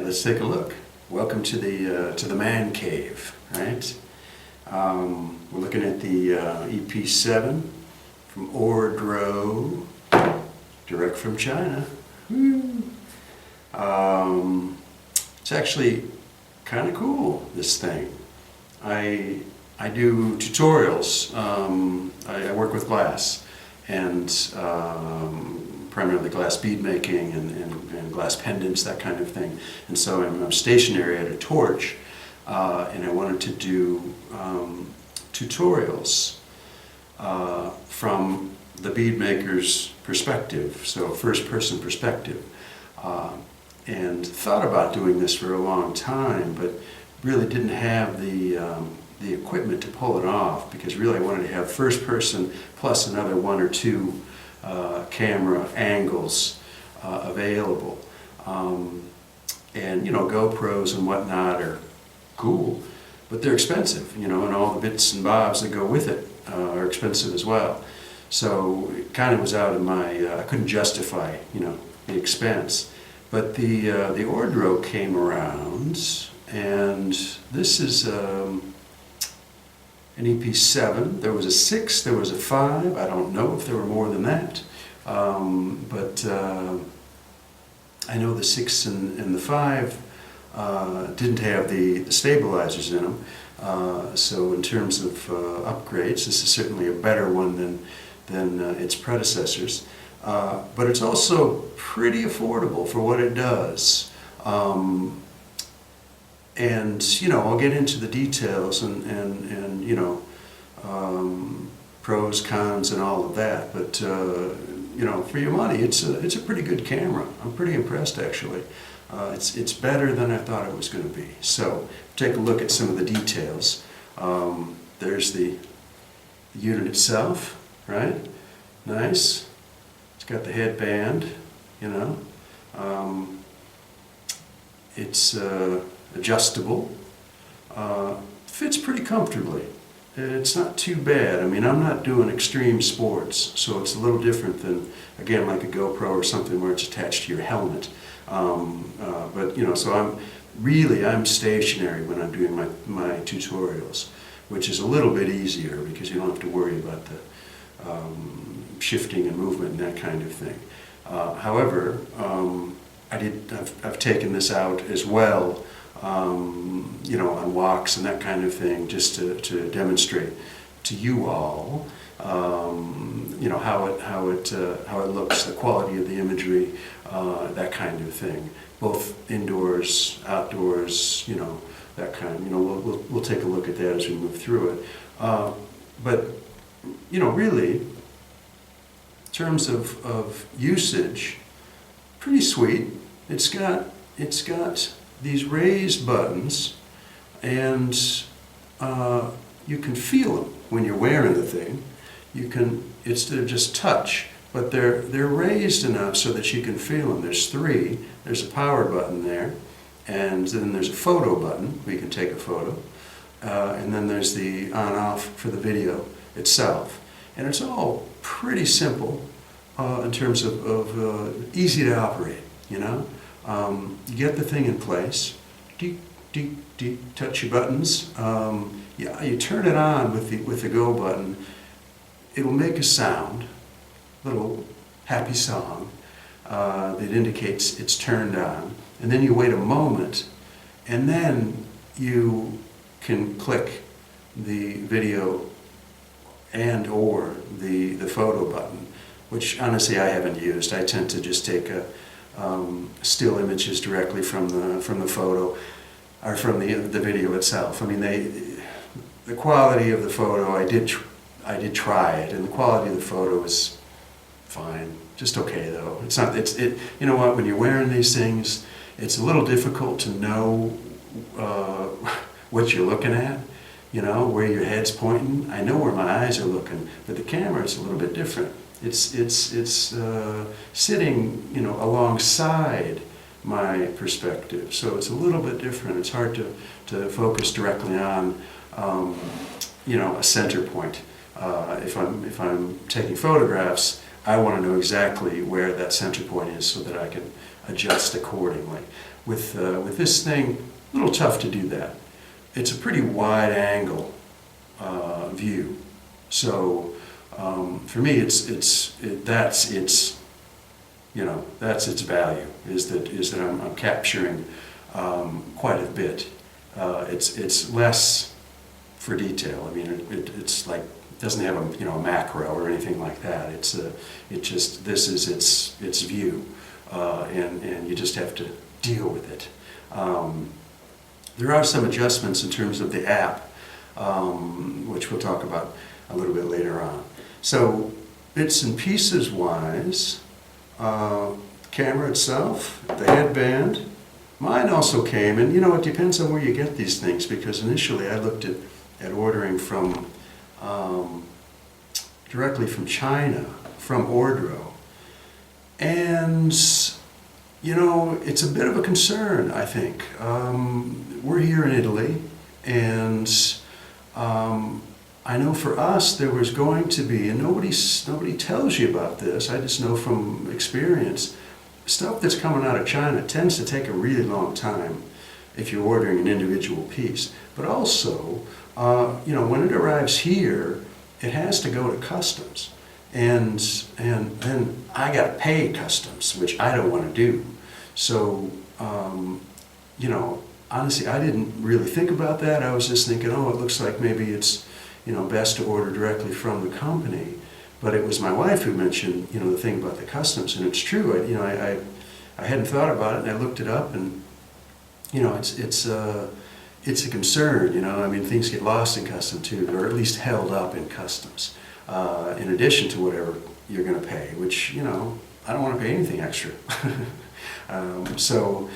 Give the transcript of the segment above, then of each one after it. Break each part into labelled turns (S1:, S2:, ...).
S1: let's take a look. Welcome to the man cave, right? We're looking at the EP7 from Ordro, direct from China. It's actually kind of cool, this thing. I do tutorials. I work with glass and primarily glass bead making and glass pendants, that kind of thing. And so I'm stationary at a torch, and I wanted to do tutorials from the bead maker's perspective, so first-person perspective. And thought about doing this for a long time, but really didn't have the equipment to pull it off, because really I wanted to have first-person plus another one or two camera angles available. And you know, GoPros and whatnot are cool, but they're expensive, you know, and all the bits and bobs that go with it are expensive as well. So it kind of was out of my, I couldn't justify, you know, the expense. But the Ordro came around, and this is an EP7. There was a 6, there was a 5. I don't know if there were more than that. But I know the 6 and the 5 didn't have the stabilizers in them. So in terms of upgrades, this is certainly a better one than its predecessors. But it's also pretty affordable for what it does. And you know, I'll get into the details and you know, pros, cons, and all of that. But you know, for your money, it's a pretty good camera. I'm pretty impressed, actually. It's better than I thought it was going to be. So take a look at some of the details. There's the unit itself, right? Nice. It's got the headband, you know. It's adjustable. Fits pretty comfortably. It's not too bad. I mean, I'm not doing extreme sports, so it's a little different than, again, like a GoPro or something where it's attached to your helmet. But you know, so I'm stationary when I'm doing my tutorials, which is a little bit easier because you don't have to worry about the shifting and movement and that kind of thing. However, I've taken this out as well, you know, on walks and that kind of thing, just to demonstrate to you all, you know, how it looks, the quality of the imagery, that kind of thing, both indoors, outdoors, you know, that kind. You know, we'll take a look at that as we move through it. But you know, really, in terms of usage, pretty sweet. It's got these raised buttons, and you can feel them when you're wearing the thing. You can, instead of just touch, but they're raised enough so that you can feel them. There's 3. There's a power button there, and then there's a photo button where you can take a photo, and then there's the on-off for the video itself. And it's all pretty simple in terms of easy to operate, you know. You get the thing in place, touch your buttons. Yeah, you turn it on with the go button. It'll make a sound, little happy song that indicates it's turned on. And then you wait a moment, and then you can click the video and or the photo button, which honestly I haven't used. I tend to just take still images directly from the photo or from the video itself. I mean, the quality of the photo, I did try it, and the quality of the photo is fine, just okay though. It's not. You know what? When you're wearing these things, it's a little difficult to know what you're looking at. You know, where your head's pointing. I know where my eyes are looking, but the camera is a little bit different. It's sitting, you know, alongside my perspective, so it's a little bit different. It's hard to focus directly on, you know, a center point. If I'm taking photographs, I want to know exactly where that center point is so that I can adjust accordingly. With this thing, a little tough to do that. It's a pretty wide angle view. So for me, that's its value, is that I'm capturing quite a bit. It's less for detail. I mean, it's like, it doesn't have a macro or anything like that. This is its view, and you just have to deal with it. There are some adjustments in terms of the app, which we'll talk about a little bit later on. So bits and pieces wise, camera itself, the headband, mine also came, and it depends on where you get these things, because initially I looked at ordering from directly from China, from Ordro, and it's a bit of a concern, I think. We're here in Italy, and I know for us there was going to be, and nobody tells you about this, I just know from experience, stuff that's coming out of China tends to take a really long time if you're ordering an individual piece. But also, when it arrives here, it has to go to customs. And then I got to pay customs, which I don't want to do. So, honestly, I didn't really think about that. I was just thinking, oh, it looks like maybe it's, best to order directly from the company. But it was my wife who mentioned, the thing about the customs, and it's true. I hadn't thought about it, and I looked it up, and it's a concern. I mean, things get lost in customs too, or at least held up in customs, in addition to whatever you're going to pay, which I don't want to pay anything extra. So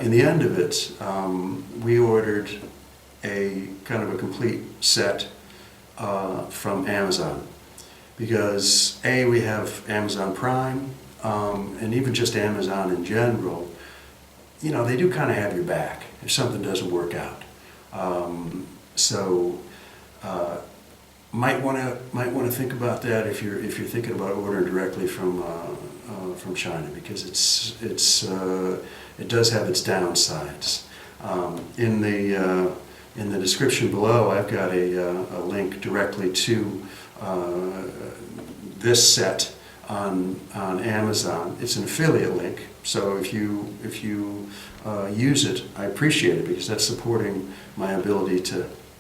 S1: in the end of it, we ordered a kind of a complete set from Amazon, because we have Amazon Prime, and even just Amazon in general, they do kind of have your back if something doesn't work out. So might want to think about that if you're thinking about ordering directly from China, because it does have its downsides. In the description below, I've got a link directly to this set on Amazon. It's an affiliate link, so if you use it, I appreciate it, because that's supporting my ability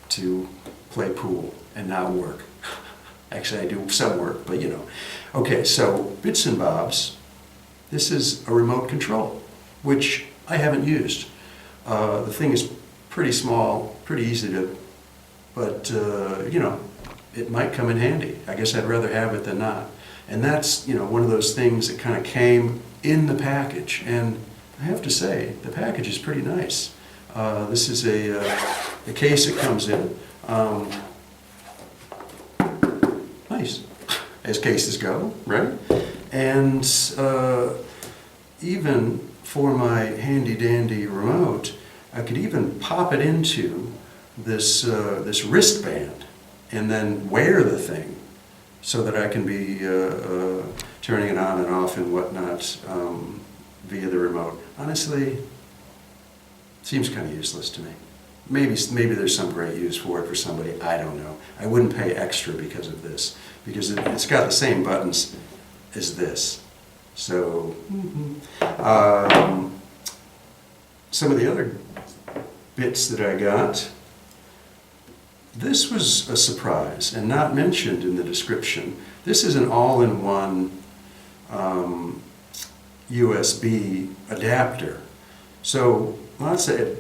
S1: to play pool and not work. Actually, I do some work, but Okay, so bits and bobs. This is a remote control, which I haven't used. The thing is pretty small, pretty easy to, but it might come in handy. I guess I'd rather have it than not. And that's one of those things that kind of came in the package, and I have to say the package is pretty nice. This is a case it comes in. Nice, as cases go, right? And even for my handy dandy remote, I could even pop it into this wristband and then wear the thing, so that I can be turning it on and off and whatnot via the remote. Honestly, seems kind of useless to me. Maybe there's some great use for it for somebody, I don't know. I wouldn't pay extra because of this, because it's got the same buttons as this. So, some of the other bits that I got, this was a surprise and not mentioned in the description. This is an all-in-one USB adapter. So let's say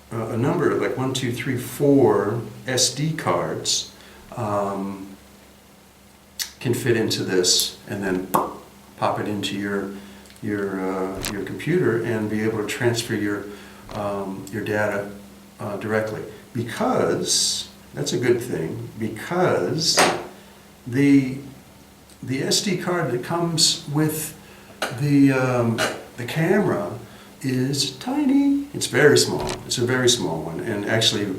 S1: a number like 1, 2, 3, 4 SD cards can fit into this, and then pop it into your computer and be able to transfer your data directly. Because that's a good thing, because the SD card that comes with the camera is tiny. It's very small. It's a very small one, and actually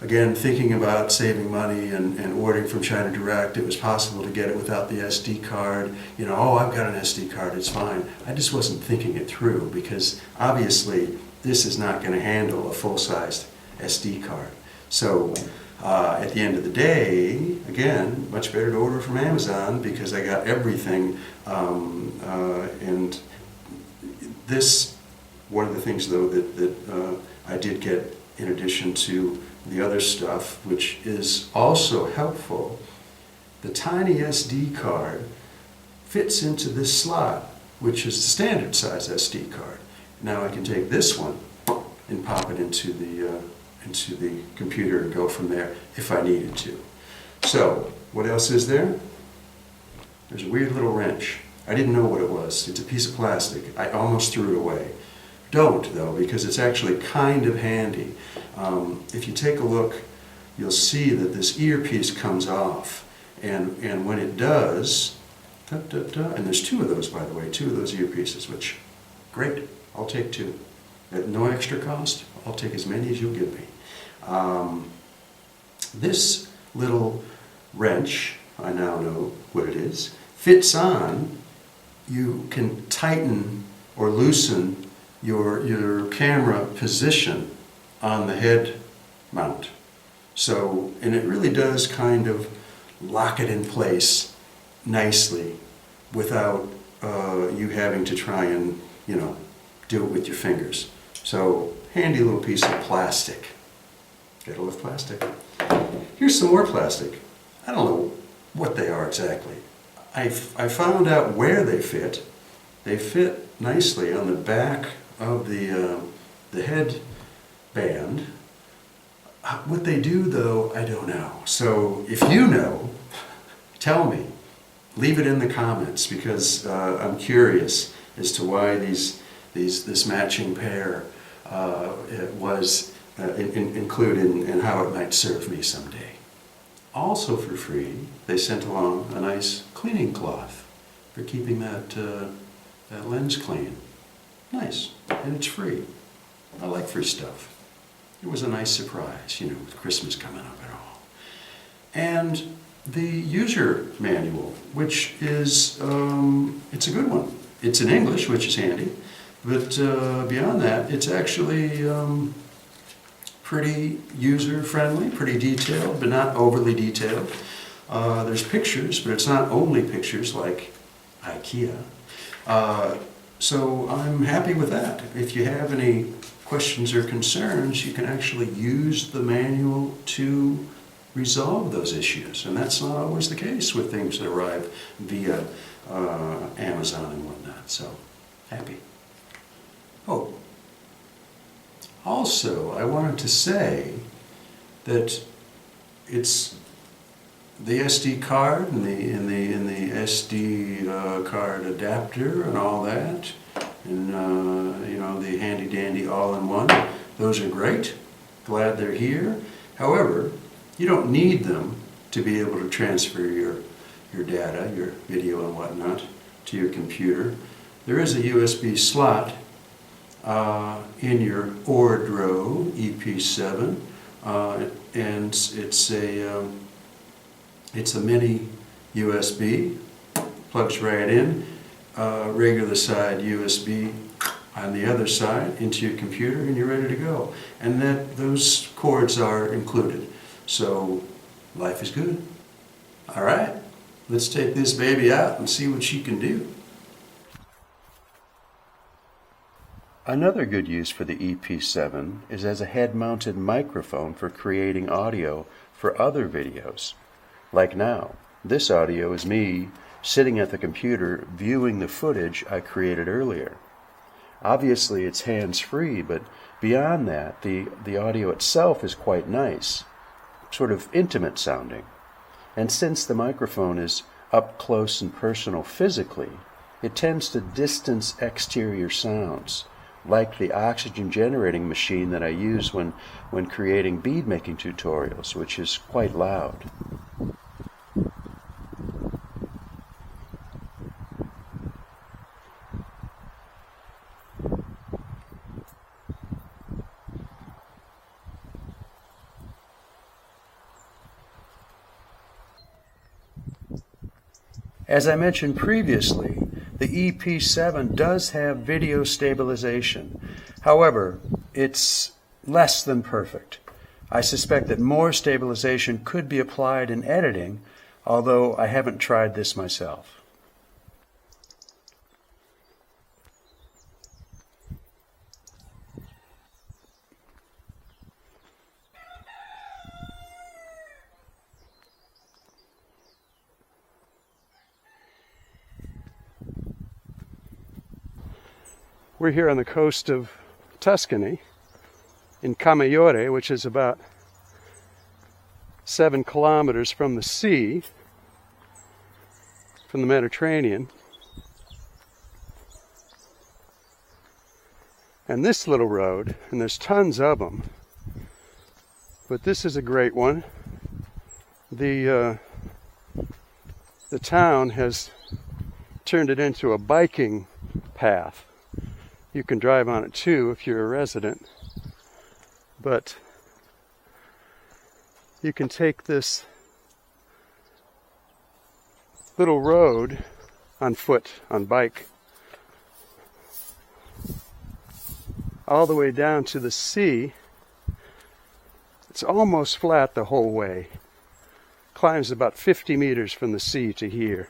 S1: again, thinking about saving money and ordering from China Direct, it was possible to get it without the SD card. You know, oh, I've got an SD card, it's fine. I just wasn't thinking it through because obviously this is not going to handle a full-sized SD card. So at the end of the day, again, much better to order from Amazon because I got everything. And this, one of the things though that I did get in addition to the other stuff, which is also helpful, the tiny SD card fits into this slot, which is the standard size SD card. Now I can take this one and pop it into the computer and go from there if I needed to. So, what else is there? There's a weird little wrench. I didn't know what it was. It's a piece of plastic. I almost threw it away. Don't, though, because it's actually kind of handy. If you take a look, you'll see that this earpiece comes off. And when it does, and there's two of those, by the way, two of those earpieces, which, great, I'll take two. At no extra cost, I'll take as many as you'll give me. This little wrench, I now know what it is, fits on. You can tighten or loosen your camera position on the head mount. So, and it really does kind of lock it in place nicely without you having to try and, you know, do it with your fingers. So, handy little piece of plastic. Gotta love plastic. Here's some more plastic. I don't know what they are exactly. I found out where they fit. They fit nicely on the back of the headband. What they do, though, I don't know. So if you know, tell me. Leave it in the comments because I'm curious as to why this matching pair was included and how it might serve me someday. Also for free, they sent along a nice cleaning cloth for keeping that lens clean. Nice, and it's free. I like free stuff. It was a nice surprise, you know, with Christmas coming up and all. And the user manual, which is, it's a good one. It's in English, which is handy, but beyond that, it's actually pretty user-friendly, pretty detailed, but not overly detailed. There's pictures, but it's not only pictures like IKEA. So I'm happy with that. If you have any questions or concerns, you can actually use the manual to resolve those issues. And that's not always the case with things that arrive via Amazon and whatnot. So, happy. Oh, also, I wanted to say that it's the SD card and the SD card adapter and all that, and you know, the handy dandy all-in-one. Those are great. Glad they're here. However, you don't need them to be able to transfer your data, your video and whatnot, to your computer. There is a USB slot in your Ordro EP7, and it's a mini USB, plugs right in, regular side USB on the other side into your computer, and you're ready to go. And those cords are included. So life is good. All right, let's take this baby out and see what she can do. Another good use for the EP7 is as a head-mounted microphone for creating audio for other videos. Like now, this audio is me sitting at the computer viewing the footage I created earlier. Obviously it's hands-free, but beyond that, the audio itself is quite nice, sort of intimate sounding. And since the microphone is up close and personal physically, it tends to distance exterior sounds, like the oxygen generating machine that I use when creating bead making tutorials, which is quite loud. As I mentioned previously, the EP7 does have video stabilization. However, it's less than perfect. I suspect that more stabilization could be applied in editing, although I haven't tried this myself. We're here on the coast of Tuscany, in Camaiore, which is about 7 kilometers from the sea, from the Mediterranean. And this little road, and there's tons of them, but this is a great one. The town has turned it into a biking path. You can drive on it too if you're a resident, but you can take this little road on foot, on bike, all the way down to the sea. It's almost flat the whole way. Climbs about 50 meters from the sea to here.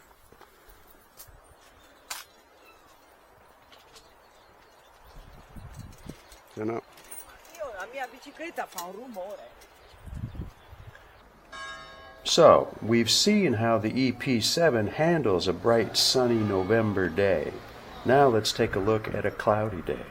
S1: So, we've seen how the EP7 handles a bright sunny November day. Now let's take a look at a cloudy day.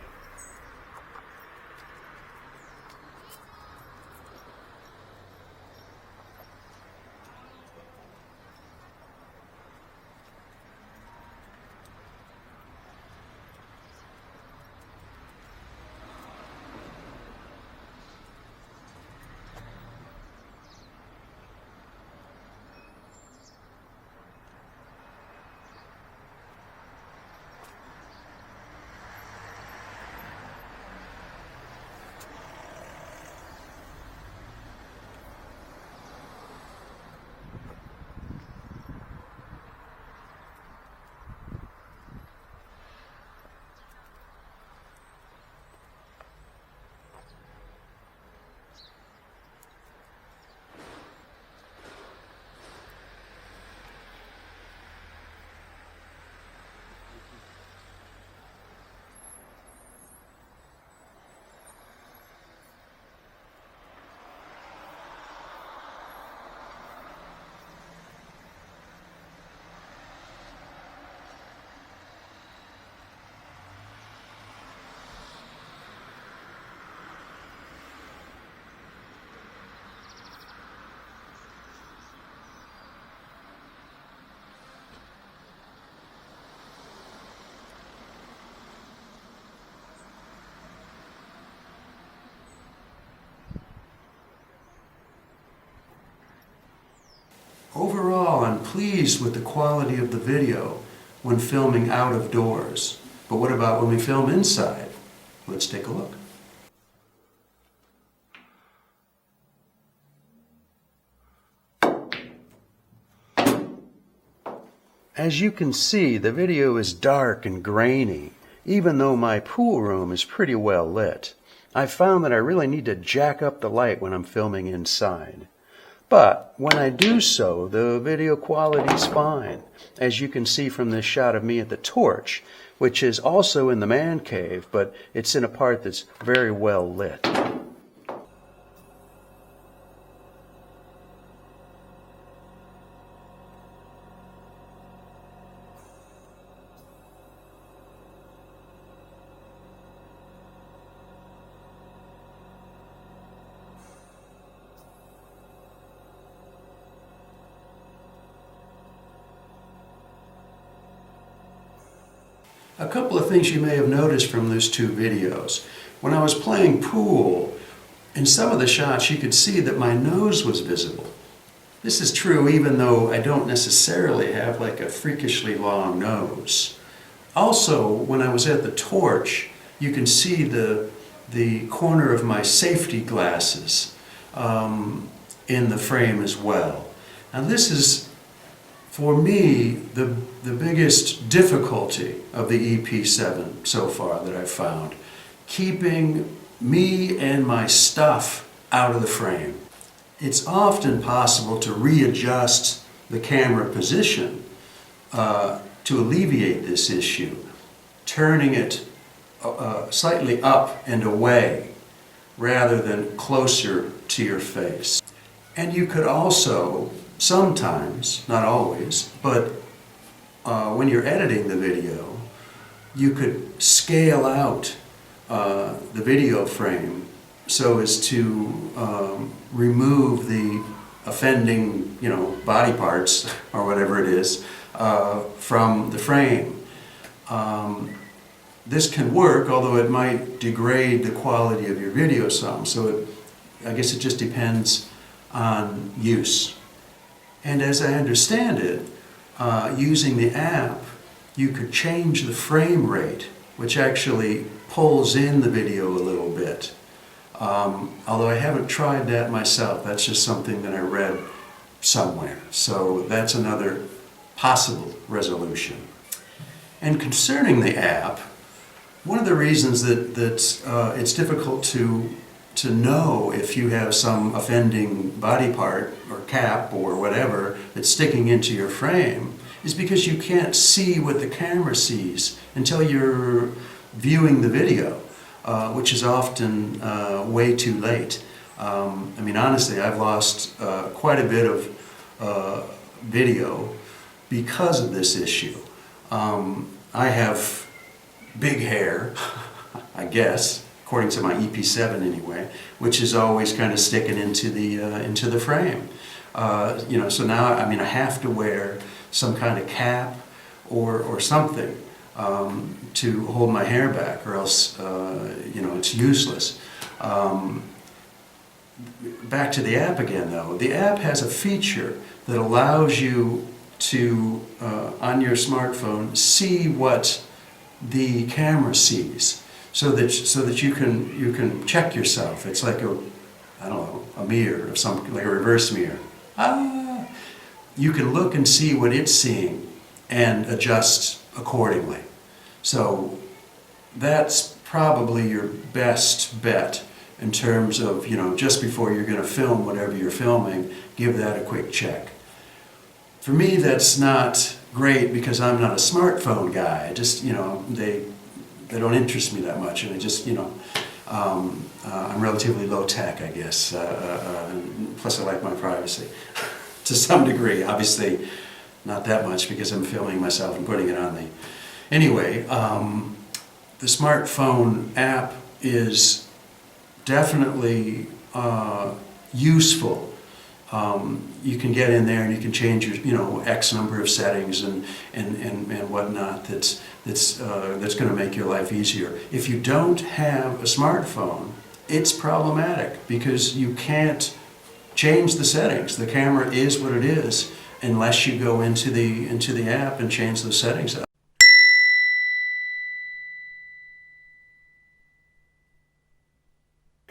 S1: Overall, I'm pleased with the quality of the video when filming out of doors. But what about when we film inside? Let's take a look. As you can see, the video is dark and grainy, even though my pool room is pretty well lit. I found that I really need to jack up the light when I'm filming inside. But when I do so, the video quality is fine, as you can see from this shot of me at the torch, which is also in the man cave, but it's in a part that's very well lit. A couple of things you may have noticed from those two videos. When I was playing pool, in some of the shots you could see that my nose was visible. This is true even though I don't necessarily have like a freakishly long nose. Also, when I was at the torch, you can see the corner of my safety glasses in the frame as well. Now this is For me, the biggest difficulty of the EP7 so far that I've found, keeping me and my stuff out of the frame. It's often possible to readjust the camera position to alleviate this issue, turning it slightly up and away rather than closer to your face. And you could also sometimes, not always, but when you're editing the video, you could scale out the video frame so as to remove the offending, body parts or whatever it is from the frame. This can work, although it might degrade the quality of your video some. So I guess it just depends on use. And as I understand it, using the app, you could change the frame rate, which actually pulls in the video a little bit. Although I haven't tried that myself, that's just something that I read somewhere. So that's another possible resolution. And concerning the app, one of the reasons that it's difficult to know if you have some offending body part or cap or whatever that's sticking into your frame is because you can't see what the camera sees until you're viewing the video, which is often way too late. I mean, honestly, I've lost quite a bit of video because of this issue. I have big hair, I guess, according to my EP7 anyway, which is always kind of sticking into the frame. So now, I mean, I have to wear some kind of cap or something to hold my hair back, or else, it's useless. Back to the app again, though. The app has a feature that allows you to, on your smartphone, see what the camera sees, so that you can check yourself. It's like a mirror of some, like a reverse mirror. You can look and see what it's seeing and adjust accordingly. So that's probably your best bet in terms of, just before you're going to film whatever you're filming, give that a quick check. For me, that's not great because I'm not a smartphone guy. Just, they don't interest me that much, and I just, I'm relatively low tech, I guess. Plus I like my privacy to some degree. Obviously not that much because I'm filming myself and putting it on the... Anyway, the smartphone app is definitely useful. You can get in there and you can change your, X number of settings and whatnot. That's going to make your life easier. If you don't have a smartphone, it's problematic because you can't change the settings. The camera is what it is unless you go into the app and change those settings up.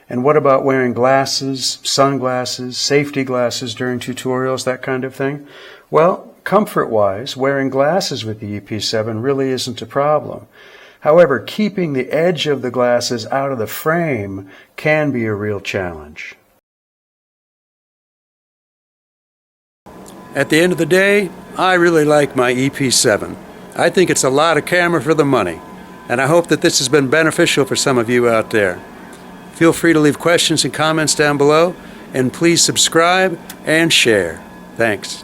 S1: And what about wearing glasses, sunglasses, safety glasses during tutorials, that kind of thing? Well, comfort-wise, wearing glasses with the EP7 really isn't a problem. However, keeping the edge of the glasses out of the frame can be a real challenge. At the end of the day, I really like my EP7. I think it's a lot of camera for the money, and I hope that this has been beneficial for some of you out there. Feel free to leave questions and comments down below, and please subscribe and share. Thanks.